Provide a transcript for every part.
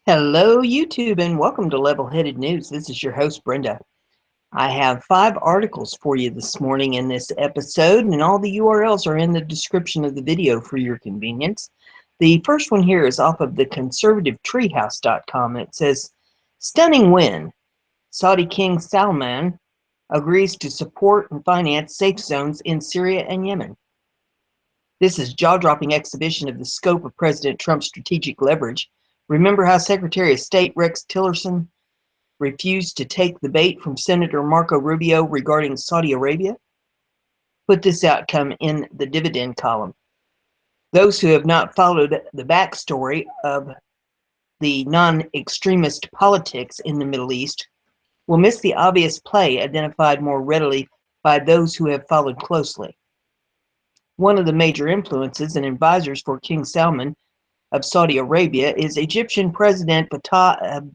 Hello, YouTube, and welcome to Level-Headed News. This is your host, Brenda. I have 5 articles for you this morning in this episode, and all the URLs are in the description of the video for your convenience. The first one here is off of the conservativetreehouse.com. It says, "Stunning win. Saudi King Salman agrees to support and finance safe zones in Syria and Yemen." This is jaw-dropping exhibition of the scope of President Trump's strategic leverage. Remember how Secretary of State Rex Tillerson refused to take the bait from Senator Marco Rubio regarding Saudi Arabia? Put this outcome in the dividend column. Those who have not followed the backstory of the non-extremist politics in the Middle East will miss the obvious play identified more readily by those who have followed closely. One of the major influences and advisors for King Salman of Saudi Arabia is Egyptian President Fattah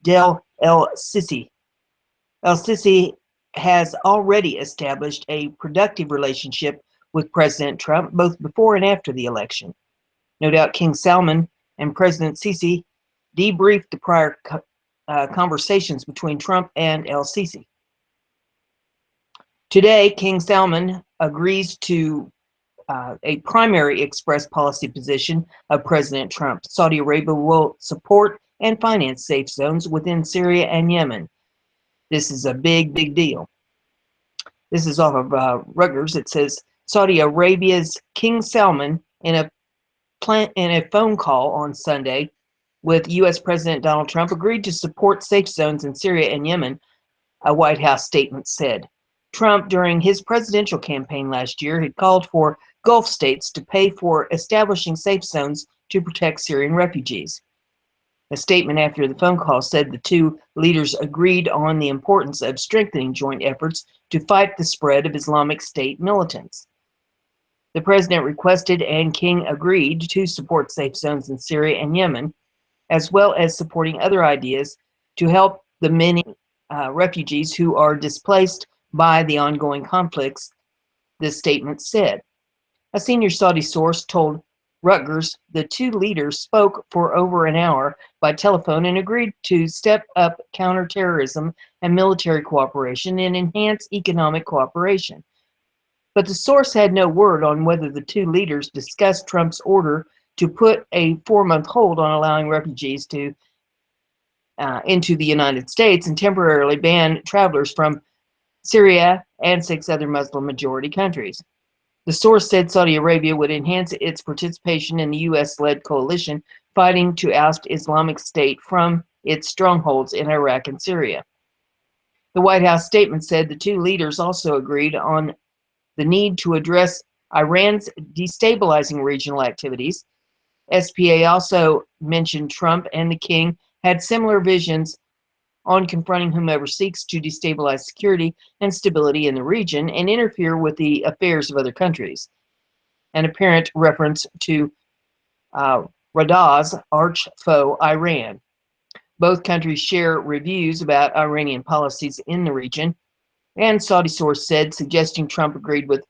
Abdel el-Sisi. El-Sisi has already established a productive relationship with President Trump both before and after the election. No doubt King Salman and President Sisi debriefed the prior conversations between Trump and el-Sisi. Today, King Salman agrees to a primary express policy position of President Trump. Saudi Arabia will support and finance safe zones within Syria and Yemen. This is a big deal. This is off of Rutgers. It says Saudi Arabia's King Salman in a phone call on Sunday with U.S. President Donald Trump agreed to support safe zones in Syria and Yemen, a White House statement said. Trump, during his presidential campaign last year, had called for Gulf states to pay for establishing safe zones to protect Syrian refugees. A statement after the phone call said the two leaders agreed on the importance of strengthening joint efforts to fight the spread of Islamic State militants. The president requested and King agreed to support safe zones in Syria and Yemen, as well as supporting other ideas to help the many refugees who are displaced by the ongoing conflicts, this statement said. A senior Saudi source told Rutgers the two leaders spoke for over an hour by telephone and agreed to step up counterterrorism and military cooperation and enhance economic cooperation. But the source had no word on whether the two leaders discussed Trump's order to put a 4-month hold on allowing refugees into the United States and temporarily ban travelers from Syria and 6 other Muslim-majority countries. The source said Saudi Arabia would enhance its participation in the U.S.-led coalition fighting to oust Islamic State from its strongholds in Iraq and Syria. The White House statement said the two leaders also agreed on the need to address Iran's destabilizing regional activities. SPA also mentioned Trump and the King had similar visions on confronting whomever seeks to destabilize security and stability in the region and interfere with the affairs of other countries. An apparent reference to Radah's arch foe, Iran. Both countries share reviews about Iranian policies in the region, and Saudi source said, suggesting Trump agreed with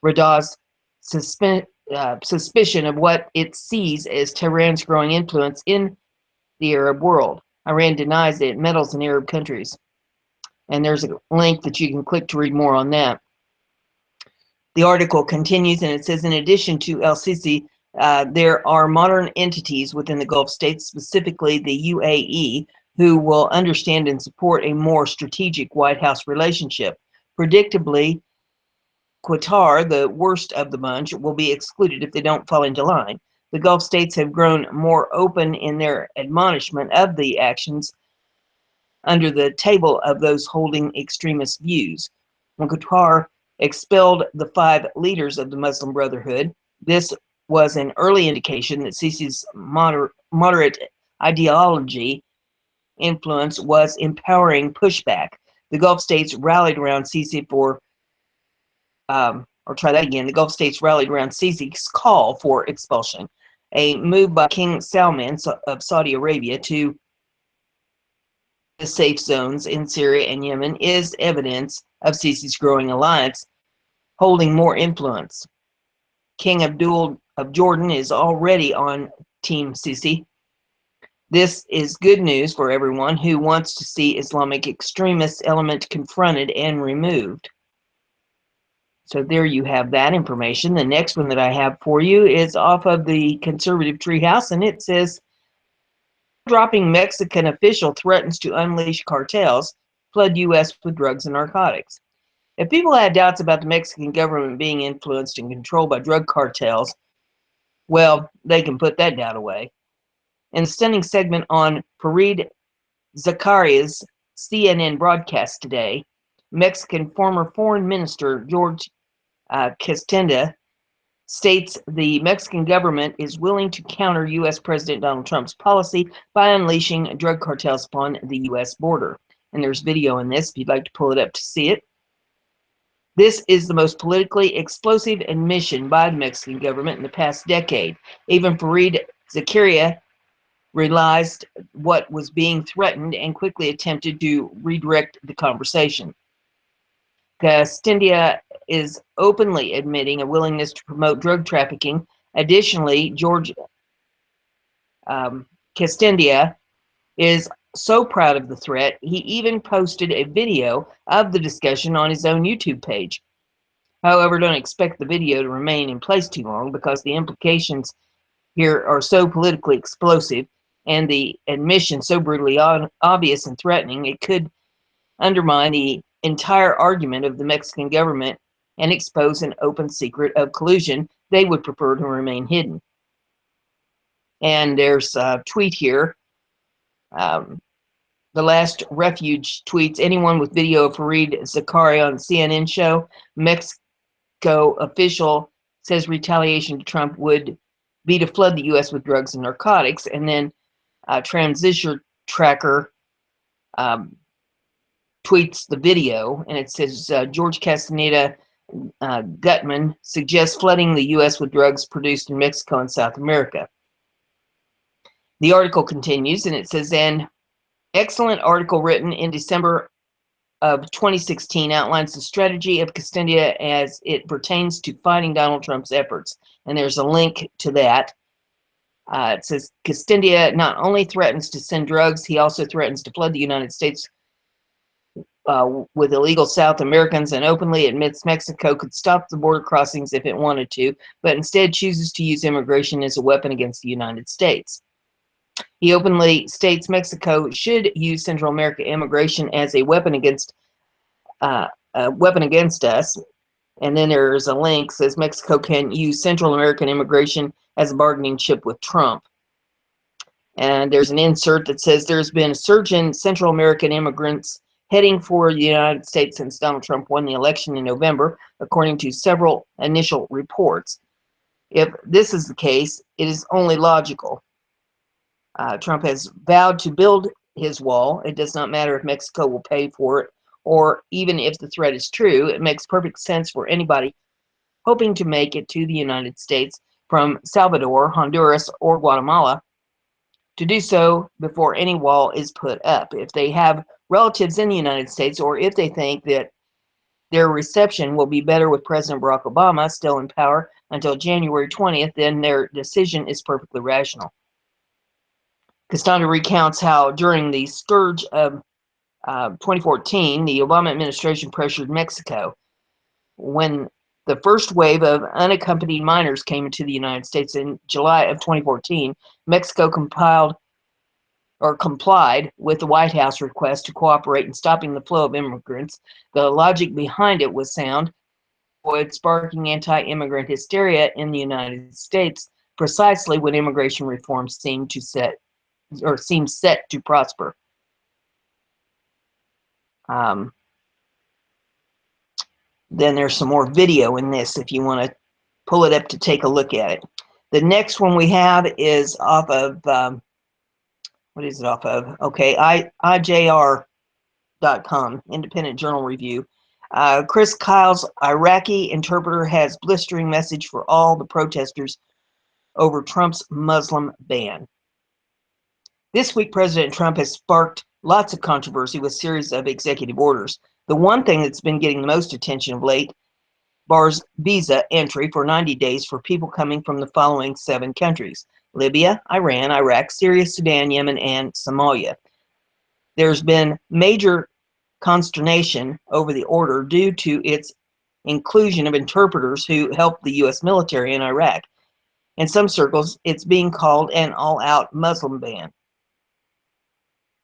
Radah's suspicion of what it sees as Tehran's growing influence in the Arab world. Iran denies that it meddles in Arab countries. And there's a link that you can click to read more on that. The article continues and it says, in addition to el-Sisi, there are modern entities within the Gulf states, specifically the UAE, who will understand and support a more strategic White House relationship. Predictably, Qatar, the worst of the bunch, will be excluded if they don't fall into line. The Gulf states have grown more open in their admonishment of the actions under the table of those holding extremist views. When Qatar expelled the 5 leaders of the Muslim Brotherhood, this was an early indication that Sisi's moderate ideology influence was empowering pushback. The Gulf states rallied around Sisi the Gulf states rallied around Sisi's call for expulsion. A move by King Salman of Saudi Arabia to the safe zones in Syria and Yemen is evidence of Sisi's growing alliance, holding more influence. King Abdul of Jordan is already on Team Sisi. This is good news for everyone who wants to see Islamic extremist element confronted and removed. So there you have that information. The next one that I have for you is off of the conservative treehouse, and it says, dropping Mexican official threatens to unleash cartels, flood U.S. with drugs and narcotics. If people had doubts about the Mexican government being influenced and controlled by drug cartels, well, they can put that doubt away. In a stunning segment on Fareed Zakaria's CNN broadcast today, Mexican former Foreign Minister George Castenda states the Mexican government is willing to counter U.S. President Donald Trump's policy by unleashing drug cartels upon the U.S. border. And there's video in this if you'd like to pull it up to see it. This is the most politically explosive admission by the Mexican government in the past decade. Even Fareed Zakaria realized what was being threatened and quickly attempted to redirect the conversation. Castilla is openly admitting a willingness to promote drug trafficking. Additionally, George Castilla is so proud of the threat, he even posted a video of the discussion on his own YouTube page. However, don't expect the video to remain in place too long because the implications here are so politically explosive and the admission so brutally obvious and threatening, it could undermine the entire argument of the Mexican government and expose an open secret of collusion they would prefer to remain hidden. And there's a tweet here. The last refuge tweets, anyone with video of Fareed Zakaria on the CNN show, Mexico official says retaliation to Trump would be to flood the U.S. with drugs and narcotics. And then Transition Tracker tweets the video, and it says George Castaneda Gutman suggests flooding the U.S. with drugs produced in Mexico and South America. The article continues, and it says, an excellent article written in December of 2016 outlines the strategy of Castilla as it pertains to fighting Donald Trump's efforts. And there's a link to that. It says Castilla not only threatens to send drugs, he also threatens to flood the United States with illegal South Americans and openly admits Mexico could stop the border crossings if it wanted to, but instead chooses to use immigration as a weapon against the United States. He openly states Mexico should use Central America immigration as a weapon against us. And then there's a link that says Mexico can use Central American immigration as a bargaining chip with Trump. And there's an insert that says there's been a surge in Central American immigrants heading for the United States since Donald Trump won the election in November, according to several initial reports. If this is the case, it is only logical. Trump has vowed to build his wall. It does not matter if Mexico will pay for it, or even if the threat is true. It makes perfect sense for anybody hoping to make it to the United States from Salvador, Honduras, or Guatemala to do so before any wall is put up. If they have relatives in the United States, or if they think that their reception will be better with President Barack Obama still in power until January 20th, then their decision is perfectly rational. Castanda recounts how during the scourge of 2014, the Obama administration pressured Mexico. When the first wave of unaccompanied minors came into the United States in July of 2014, Mexico complied with the White House request to cooperate in stopping the flow of immigrants. The logic behind it was sound, sparking anti-immigrant hysteria in the United States precisely when immigration reform seemed set to prosper. Then there's some more video in this if you want to pull it up to take a look at it. The next one we have is off of, what is it off of? Okay, IJR.com, Independent Journal Review. Chris Kyle's Iraqi interpreter has blistering message for all the protesters over Trump's Muslim ban. This week, President Trump has sparked lots of controversy with a series of executive orders. The one thing that's been getting the most attention of late bars visa entry for 90 days for people coming from the following 7 countries: Libya, Iran, Iraq, Syria, Sudan, Yemen, and Somalia. There's been major consternation over the order due to its inclusion of interpreters who helped the U.S. military in Iraq. In some circles, it's being called an all-out Muslim ban.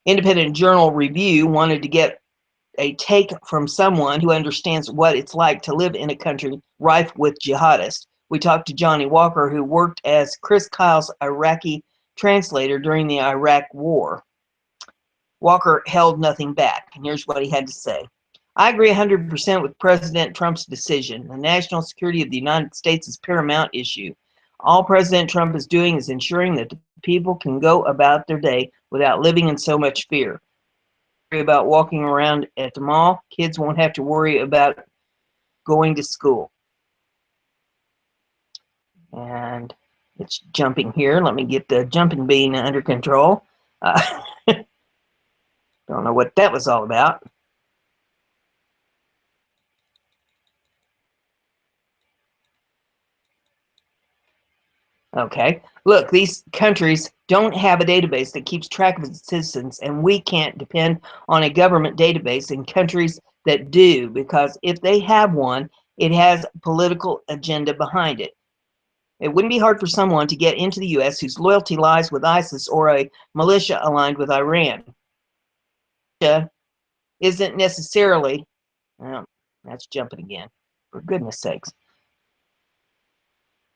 Independent Journal Review wanted to get a take from someone who understands what it's like to live in a country rife with jihadists. We talked to Johnny Walker, who worked as Chris Kyle's Iraqi translator during the Iraq War. Walker held nothing back, and here's what he had to say. I agree 100% with President Trump's decision. The national security of the United States is a paramount issue. All President Trump is doing is ensuring that the people can go about their day without living in so much fear. About walking around at the mall, kids won't have to worry about going to school. And it's jumping here. Let me get the jumping bean under control. Don't know what that was all about. Okay, look, these countries don't have a database that keeps track of its citizens, and we can't depend on a government database in countries that do, because if they have one, it has a political agenda behind it. It wouldn't be hard for someone to get into the U.S. whose loyalty lies with ISIS or a militia aligned with Iran. Isn't necessarily, well, that's jumping again, for goodness sakes.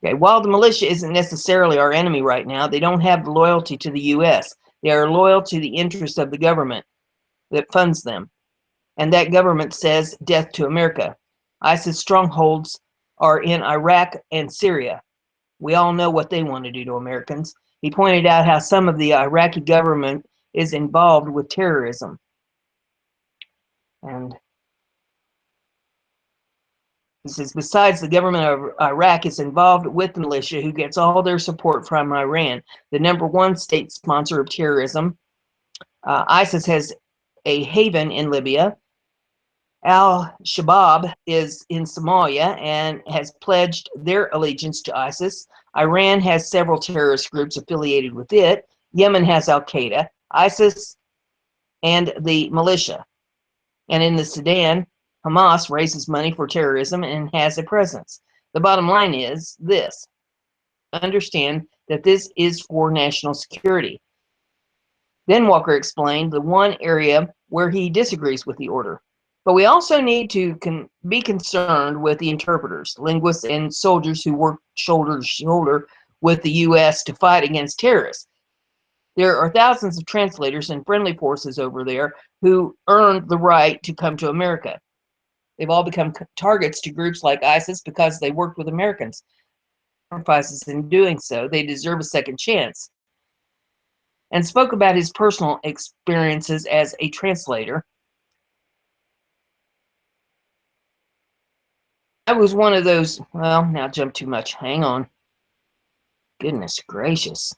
Okay, while the militia isn't necessarily our enemy right now, they don't have loyalty to the U.S. They are loyal to the interests of the government that funds them. And that government says death to America. ISIS strongholds are in Iraq and Syria. We all know what they want to do to Americans. He pointed out how some of the Iraqi government is involved with terrorism. And he says, besides, the government of Iraq is involved with the militia, who gets all their support from Iran, the #1 state sponsor of terrorism. ISIS has a haven in Libya. Al-Shabaab is in Somalia and has pledged their allegiance to ISIS. Iran has several terrorist groups affiliated with it. Yemen has Al-Qaeda, ISIS, and the militia. And in the Sudan, Hamas raises money for terrorism and has a presence. The bottom line is this. Understand that this is for national security. Then Walker explained the one area where he disagrees with the order. But we also need to be concerned with the interpreters, linguists, and soldiers who work shoulder to shoulder with the U.S. to fight against terrorists. There are thousands of translators and friendly forces over there who earned the right to come to America. They've all become targets to groups like ISIS because they worked with Americans. Sacrifices in doing so, they deserve a second chance. And spoke about his personal experiences as a translator. I was one of those, well, now jump too much. Hang on. Goodness gracious.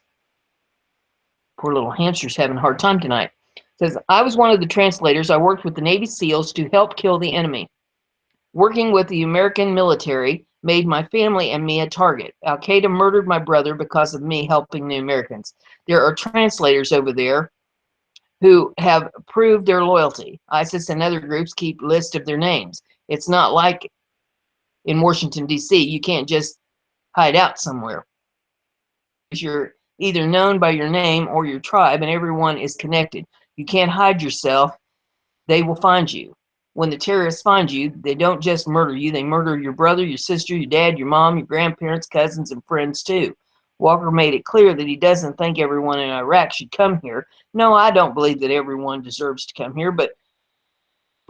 Poor little hamster's having a hard time tonight. It says, I was one of the translators. I worked with the Navy SEALs to help kill the enemy. Working with the American military made my family and me a target. Al-Qaeda murdered my brother because of me helping the Americans. There are translators over there who have proved their loyalty. ISIS and other groups keep lists of their names. It's not like in Washington, D.C. You can't just hide out somewhere. You're either known by your name or your tribe, and everyone is connected. You can't hide yourself. They will find you. When the terrorists find you, they don't just murder you. They murder your brother, your sister, your dad, your mom, your grandparents, cousins, and friends too. Walker made it clear that he doesn't think everyone in Iraq should come here. No, I don't believe that everyone deserves to come here, but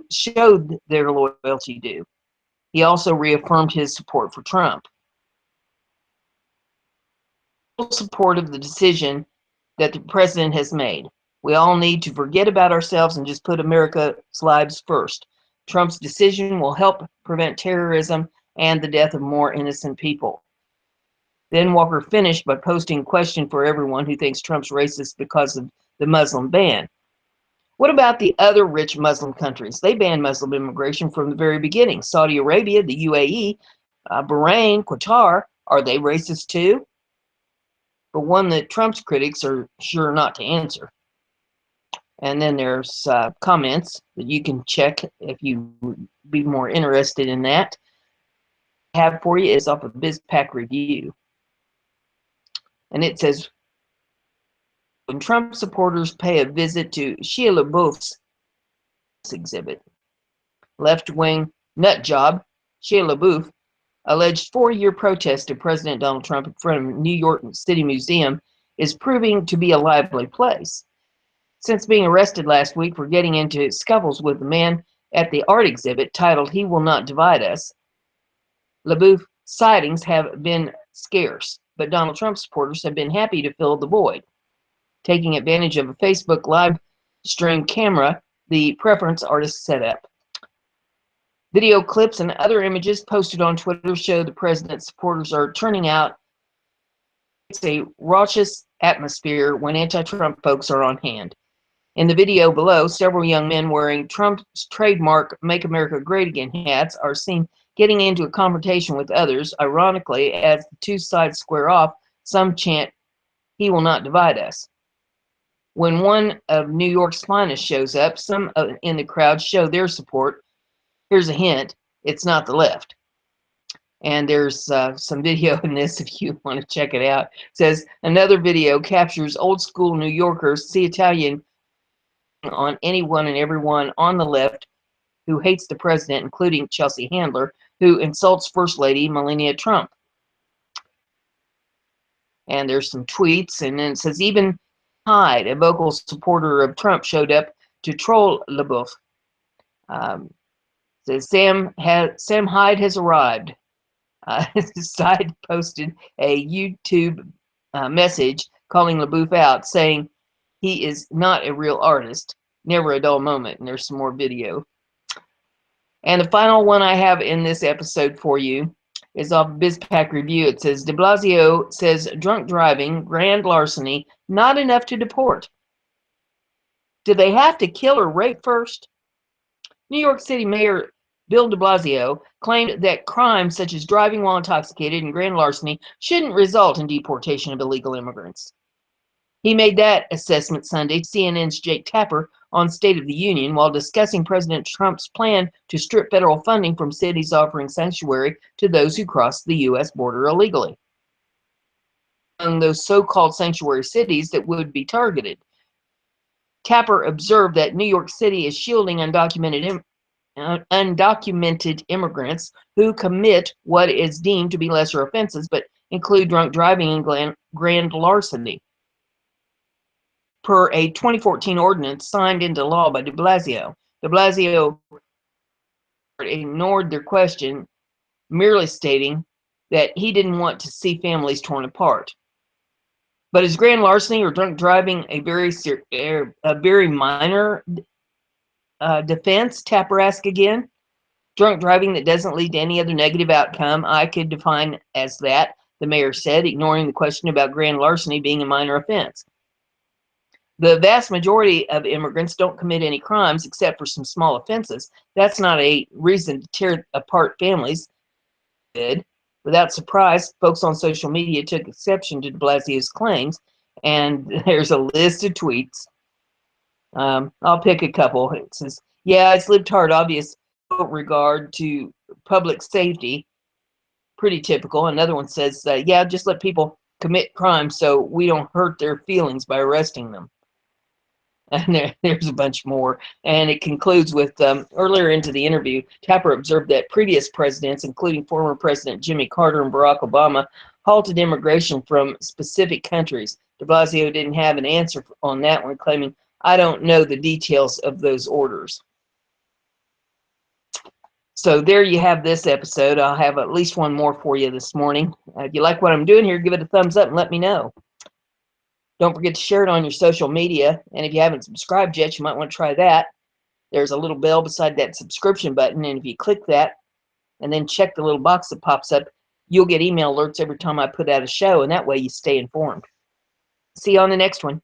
showed their loyalty due. He also reaffirmed his support for Trump. Support of the decision that the president has made. We all need to forget about ourselves and just put America's lives first. Trump's decision will help prevent terrorism and the death of more innocent people. Then Walker finished by posting a question for everyone who thinks Trump's racist because of the Muslim ban. What about the other rich Muslim countries? They banned Muslim immigration from the very beginning. Saudi Arabia, the UAE, Bahrain, Qatar, are they racist too? but one that Trump's critics are sure not to answer. And then there's comments that you can check if you would be more interested in that. I have for you is off of BizPack Review. And it says, when Trump supporters pay a visit to Shia LaBeouf's exhibit, left-wing nut job Shia LaBeouf alleged 4-year protest of President Donald Trump in front of New York City Museum is proving to be a lively place. Since being arrested last week for getting into scuffles with the man at the art exhibit titled "He Will Not Divide Us," LaBeouf sightings have been scarce, but Donald Trump supporters have been happy to fill the void. Taking advantage of a Facebook live stream camera the preference artist set up. Video clips and other images posted on Twitter show the president's supporters are turning out. It's a raucous atmosphere when anti-Trump folks are on hand. In the video below, several young men wearing Trump's trademark "Make America Great Again" hats are seen getting into a confrontation with others. Ironically, as the two sides square off, some chant, "He will not divide us." When one of New York's finest shows up, some in the crowd show their support. Here's a hint, it's not the left. And there's some video in this if you want to check it out. It says, another video captures old school New Yorkers see Italian on anyone and everyone on the left who hates the president, including Chelsea Handler, who insults First Lady Melania Trump. And there's some tweets, and then it says, even Hyde, a vocal supporter of Trump, showed up to troll LaBeouf. Says Sam Hyde has arrived. Side posted a YouTube message calling LaBeouf out, saying he is not a real artist. Never a dull moment. And there's some more video. And the final one I have in this episode for you is off BizPack Review. It says, de Blasio says drunk driving, grand larceny, not enough to deport. Do they have to kill or rape first? New York City Mayor Bill de Blasio claimed that crimes such as driving while intoxicated and grand larceny shouldn't result in deportation of illegal immigrants. He made that assessment Sunday to CNN's Jake Tapper on State of the Union while discussing President Trump's plan to strip federal funding from cities offering sanctuary to those who cross the U.S. border illegally. Among those so-called sanctuary cities that would be targeted, Tapper observed that New York City is shielding undocumented immigrants who commit what is deemed to be lesser offenses, but include drunk driving and grand larceny. Per a 2014 ordinance signed into law by de Blasio. De Blasio ignored their question, merely stating that he didn't want to see families torn apart. But is grand larceny or drunk driving a very minor defense? Tapper asked again. Drunk driving that doesn't lead to any other negative outcome, I could define as that, the mayor said, ignoring the question about grand larceny being a minor offense. The vast majority of immigrants don't commit any crimes except for some small offenses. That's not a reason to tear apart families. Without surprise, folks on social media took exception to de Blasio's claims, and there's a list of tweets. I'll pick a couple. It says, yeah, it's lived hard, obvious regard to public safety. Pretty typical. Another one says, yeah, just let people commit crimes so we don't hurt their feelings by arresting them. And there's a bunch more. And it concludes with, earlier into the interview, Tapper observed that previous presidents, including former President Jimmy Carter and Barack Obama, halted immigration from specific countries. De Blasio didn't have an answer on that one, claiming, I don't know the details of those orders. So there you have this episode. I'll have at least one more for you this morning. If you like what I'm doing here, give it a thumbs up and let me know. Don't forget to share it on your social media. And if you haven't subscribed yet, you might want to try that. There's a little bell beside that subscription button. And if you click that and then check the little box that pops up, you'll get email alerts every time I put out a show. And that way you stay informed. See you on the next one.